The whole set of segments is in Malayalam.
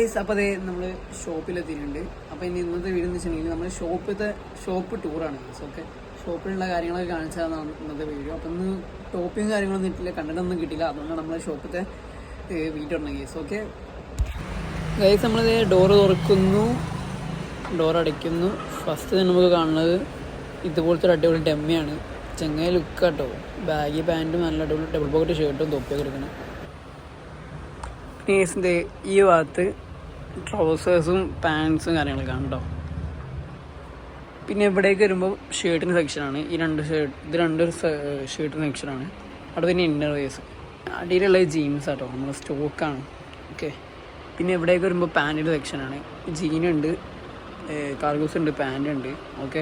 ഗൈസ്, അപ്പോൾ അതേ നമ്മൾ ഷോപ്പിലെത്തിയിട്ടുണ്ട്. അപ്പോൾ ഇനി ഇന്നത്തെ വീഡിയോ എന്ന് വെച്ചിട്ടുണ്ടെങ്കിൽ നമ്മൾ ഷോപ്പ് ടൂറാണ് ഗൈസ്. ഓക്കെ, ഷോപ്പിലുള്ള കാര്യങ്ങളൊക്കെ കാണിച്ചതാണ് ഇന്നത്തെ വീഡിയോ. അപ്പോൾ ഇന്ന് ടോപ്പിങ് കാര്യങ്ങളൊന്നും കിട്ടില്ല, കണ്ടിട്ടൊന്നും കിട്ടില്ല. അതുകൊണ്ടാണ് നമ്മൾ ഷോപ്പിലത്തെ വീഡിയോ ഇടുന്നത് ഗൈസ്. ഓക്കെ ഗൈസ്, നമ്മളിത് ഡോറ് തുറക്കുന്നു, ഡോർ അടയ്ക്കുന്നു. ഫസ്റ്റ് നമുക്ക് കാണുന്നത് ഇതുപോലത്തെ ഒരു അടിപൊളി ഡെമ്മയാണ്. ചെങ്ങായി ലുക്ക് കേട്ടോ, ബാഗി പാൻറ്റും നല്ല അടിപൊളി ഡബിൾ പോക്കറ്റ് ഷർട്ടും തൊപ്പിയൊക്കെ എടുക്കണം. പിന്നെ ഈ ഭാഗത്ത് ട്രൗസേഴ്സും പാൻസും കാര്യങ്ങളൊക്കെ ആണ് കേട്ടോ. പിന്നെ ഇവിടേക്ക് വരുമ്പോൾ ഷർട്ടിൻ്റെ സെക്ഷനാണ്. ഇത് രണ്ട് ഷർട്ടിൻ്റെ സെക്ഷനാണ്. അവിടെ പിന്നെ ഇന്നർ വേഴ്സ്, അടിയിലുള്ള ജീൻസ് ആട്ടോ, നമ്മൾ സ്റ്റോക്കാണ്. ഓക്കെ, പിന്നെ ഇവിടേക്ക് വരുമ്പോൾ പാൻറ്റിൻ്റെ സെക്ഷനാണ്. ജീനുണ്ട്, കാർഗോസ് ഉണ്ട്, പാൻറ് ഉണ്ട്. ഓക്കെ,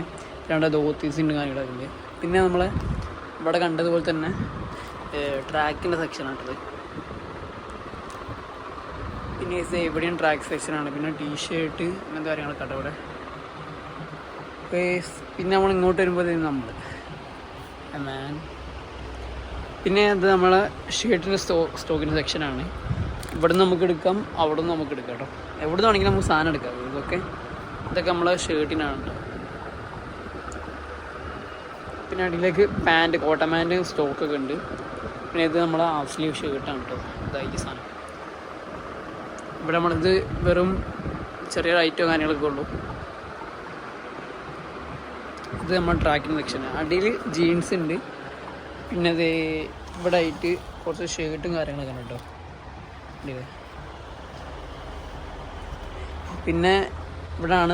രണ്ട് ധോത്തീസ് ഉണ്ട്, കാര്യങ്ങളൊക്കെ ഉണ്ട്. പിന്നെ നമ്മൾ ഇവിടെ കണ്ടതുപോലെ തന്നെ ട്രാക്കിൻ്റെ സെക്ഷനാട്ടത്. പിന്നെ എവിടെയും ട്രാക്ക് സെക്ഷനാണ്. പിന്നെ ടീഷർട്ട് അങ്ങനത്തെ കാര്യങ്ങളൊക്കെ കേട്ടോ ഇവിടെ. പിന്നെ നമ്മൾ ഇങ്ങോട്ട് വരുമ്പോൾ നമ്മൾ പിന്നെ അത് നമ്മളെ ഷർട്ടിൻ്റെ സ്റ്റോക്കിൻ്റെ സെക്ഷനാണ്. ഇവിടെ നിന്ന് നമുക്ക് എടുക്കാം, അവിടെ നിന്ന് നമുക്ക് എടുക്കാം കേട്ടോ. എവിടെ നിന്ന് വേണമെങ്കിലും നമുക്ക് സാധനം എടുക്കാം. ഇതൊക്കെ നമ്മളെ ഷർട്ടിനാണ് കേട്ടോ. പിന്നെ അടിയിലേക്ക് പാൻറ്റ്, കോട്ടൺ പാൻറ്റ് സ്റ്റോക്കൊക്കെ ഉണ്ട്. പിന്നെ ഇത് നമ്മളെ ഹാഫ് സ്ലീവ് ഷർട്ടാണ് കേട്ടോ. ഇതായി സാധനം. ഇവിടെ നമ്മളിത് വെറും ചെറിയ റൈറ്റോ കാര്യങ്ങളൊക്കെ ഉള്ളൂ. ഇത് നമ്മൾ ട്രാക്കിൻ്റെ സെക്ഷന്. അടിയിൽ ജീൻസ് ഉണ്ട്. പിന്നെ അത് ഇവിടെ ആയിട്ട് കുറച്ച് ഷർട്ടും കാര്യങ്ങളൊക്കെ ഉണ്ട് കേട്ടോ. പിന്നെ ഇവിടെയാണ്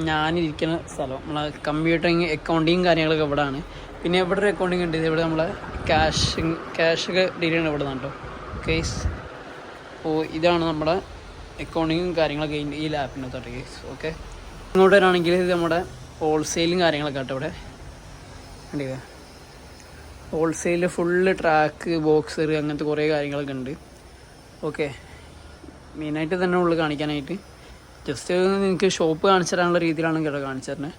ഞാനിരിക്കുന്ന സ്ഥലം. നമ്മളെ കമ്പ്യൂട്ടറിങ് അക്കൗണ്ടിങ് കാര്യങ്ങളൊക്കെ ഇവിടെ ആണ്. പിന്നെ ഇവിടെ ഒരു അക്കൗണ്ടിങ് ഉണ്ട്. ഇവിടെ നമ്മളെ ക്യാഷൊക്കെ ഡീൽ ചെയ്യണം ഇവിടെ നിന്നാണ് കേട്ടോ. കേസ് അപ്പോൾ ഇതാണ് നമ്മുടെ അക്കൗണ്ടിങ്ങും കാര്യങ്ങളൊക്കെ ഈ ലാപ്പിനകത്തോട്ട് കേസ്. ഓക്കെ, ഇങ്ങോട്ട് വരാണെങ്കിൽ ഇത് നമ്മുടെ ഹോൾസെയിലും കാര്യങ്ങളൊക്കെ കേട്ടോ. ഇവിടെ കണ്ടില്ലേ, ഹോൾസെയിൽ ഫുള്ള് ട്രാക്ക്, ബോക്സർ, അങ്ങനത്തെ കുറേ കാര്യങ്ങളൊക്കെ ഉണ്ട്. ഓക്കെ, മെയിനായിട്ട് തന്നെ ഉള്ളു കാണിക്കാനായിട്ട്. ജസ്റ്റ് നിങ്ങൾക്ക് ഷോപ്പ് കാണിച്ചു തരാനുള്ള രീതിയിലാണ് കേട്ടോ കാണിച്ചു തരുന്നത്.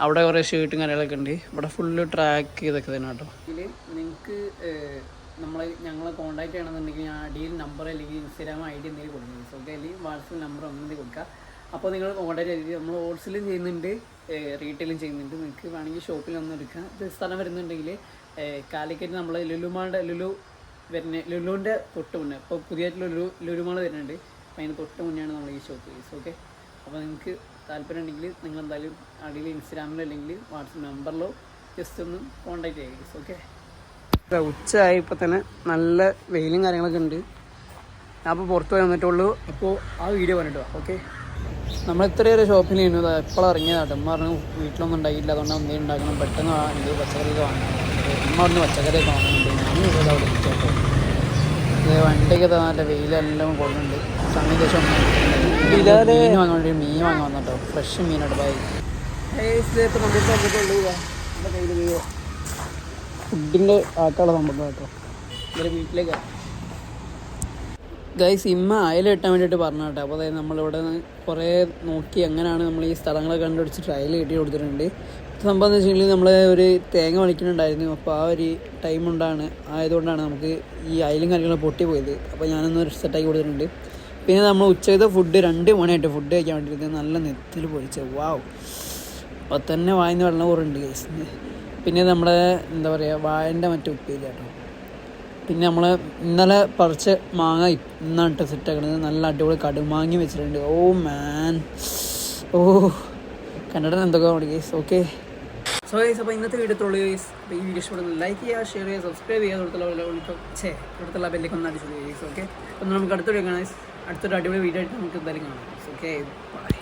അവിടെ കുറേ ഷർട്ടും കാര്യങ്ങളൊക്കെ ഉണ്ട്. ഇവിടെ ഫുള്ള് ട്രാക്ക് ഇതൊക്കെ തന്നെ കേട്ടോ. ഇതിൽ നിങ്ങൾക്ക് ഞങ്ങളെ കോൺടാക്ട് ചെയ്യണമെന്നുണ്ടെങ്കിൽ ഞാൻ അടിയിൽ നമ്പർ അല്ലെങ്കിൽ ഇൻസ്റ്റാഗ്രാം ID എന്തെങ്കിലും കൊടുക്കുന്നത്. ഓക്കെ, അല്ലെങ്കിൽ വാട്സപ്പ് നമ്പർ അങ്ങനെ കൊടുക്കുക. അപ്പോൾ നിങ്ങൾ കോൺടാക്ട് ചെയ്ത് നമ്മൾ ഹോൾസെയിലും ചെയ്യുന്നുണ്ട്, റീറ്റെയിലും ചെയ്യുന്നുണ്ട്. നിങ്ങൾക്ക് വേണമെങ്കിൽ ഷോപ്പിൽ ഒന്ന് എടുക്കാം. ഇത് സ്ഥലം വരുന്നുണ്ടെങ്കിൽ കാലിക്കറ്റ് നമ്മൾ ലുലുവിൻ്റെ തൊട്ട് മുന്നേ, ഇപ്പോൾ പുതിയതായിട്ടുള്ള ലുലുമാൾ വരുന്നുണ്ട്. അപ്പോൾ അതിന് തൊട്ട് മുന്നെയാണ് നമ്മൾ ഈ ഷോപ്പ് കേസ്. ഓക്കെ, അപ്പോൾ നിങ്ങൾക്ക് താല്പര്യം ഉണ്ടെങ്കിൽ നിങ്ങൾ എന്തായാലും അടിയിൽ ഇൻസ്റ്റാഗ്രാമിലോ അല്ലെങ്കിൽ വാട്സപ്പ് നമ്പറിലോ ജസ്റ്റ് ഒന്ന് കോൺടാക്ട് ചെയ്യുക കേസ്. ഓക്കെ, ഉച്ചയായി. ഇപ്പോൾ തന്നെ നല്ല വെയിലും കാര്യങ്ങളൊക്കെ ഉണ്ട്. ഞാൻ അപ്പോൾ പുറത്ത് പോയി വന്നിട്ടുള്ളൂ. അപ്പോൾ ആ വീഡിയോ പറഞ്ഞിട്ട് വാ. ഓക്കെ, നമ്മൾ ഇത്രയേറെ ഷോപ്പിൽ ചെയ്യുന്നത് എപ്പോഴും ഇറങ്ങിയതാട്ടോ. അമ്മ പറഞ്ഞു വീട്ടിലൊന്നും ഉണ്ടായില്ല, അതുകൊണ്ട് ഒന്നേ ഉണ്ടാക്കണം, പെട്ടെന്ന് എന്ത് പച്ചക്കറിയൊക്കെ വാങ്ങണം. അമ്മ പറഞ്ഞ് പച്ചക്കറിയൊക്കെ വാങ്ങുന്നുണ്ട്. ഞാനും ഇവിടെ അവിടെ കേട്ടോ. വണ്ടിയൊക്കെ നല്ല വെയിലെല്ലാം കൊള്ളുന്നുണ്ട്. സമയം ശേഷം മീൻ വാങ്ങാൻ വേണ്ടി മീൻ വാങ്ങാൻ വന്നിട്ടോ. ഫ്രഷ് മീനായിട്ട് ബൈ. ഇപ്പോൾ നമ്മൾ വന്നിട്ടുള്ളൂ. നമ്മുടെ കയ്യിൽ ഫുഡിൻ്റെ ആക്കാനുള്ള സംഭവം കേട്ടോ. ഇവരെ വീട്ടിലേക്ക് ഗൈസ് ഇമ്മ അയല കിട്ടാൻ വേണ്ടിയിട്ട് പറഞ്ഞു കേട്ടോ. അപ്പോൾ അതായത് നമ്മളിവിടെ കുറേ നോക്കി എങ്ങനെയാണ് നമ്മൾ ഈ സ്ഥലങ്ങളൊക്കെ കണ്ടുപിടിച്ച് ട്രയൽ കിട്ടി കൊടുത്തിട്ടുണ്ട്. സംഭവം എന്ന് വെച്ചിട്ടുണ്ടെങ്കിൽ നമ്മൾ ഒരു തേങ്ങ വലിക്കുന്നുണ്ടായിരുന്നു. അപ്പോൾ ആ ഒരു ടൈം ആയതുകൊണ്ടാണ് നമുക്ക് ഈ അയലും കാര്യങ്ങളും പൊട്ടിപ്പോയത്. അപ്പോൾ ഞാനൊന്ന് സെറ്റാക്കി കൊടുത്തിട്ടുണ്ട്. പിന്നെ നമ്മൾ ഉച്ചത്തെ ഫുഡ് 2 മണിയായിട്ട് ഫുഡ് കഴിക്കാൻ വേണ്ടിയിട്ട് നല്ല നെത്തിൽ പൊരിച്ച് വാവ്. അപ്പോൾ തന്നെ വായന്ന് വെള്ളം കുറവുണ്ട് ഗൈസ്. പിന്നെ നമ്മുടെ എന്താ പറയുക, വാഴൻ്റെ മറ്റേ ഉപ്പേരി കേട്ടോ. പിന്നെ നമ്മൾ ഇന്നലെ പറിച്ച് മാങ്ങ ഇന്നാണ് സെറ്റാക്കുന്നത്. നല്ല അടിപൊളി കടുമാങ്ങി വെച്ചിട്ടുണ്ട്. ഓ മാൻ, ഓ കണ്ടിട്ട് എന്തൊക്കെ ഉണ്ട് ഗൈസ്. ഓക്കെ, സോ ഗൈസ്, അപ്പോൾ ഇന്നത്തെ വീഡിയോ തൊള്ളു ഗൈസ്. അപ്പോൾ ഈ വീഡിയോ ഇഷ്ടപ്പെടുന്നത് ലൈക്ക് ചെയ്യുക, ഷെയർ ചെയ്യുക, സബ്സ്ക്രൈബ് ചെയ്യുക, അടുത്തുള്ള ബെല്ലേക്ക് ഒന്ന് അടിച്ചു ഗൈസ്. ഓക്കെ, അപ്പോൾ നമുക്ക് അടുത്തൊരു അടിപൊളി വീഡിയോ ആയിട്ട് നമുക്ക് എന്തായാലും കാണാം. Okay, by.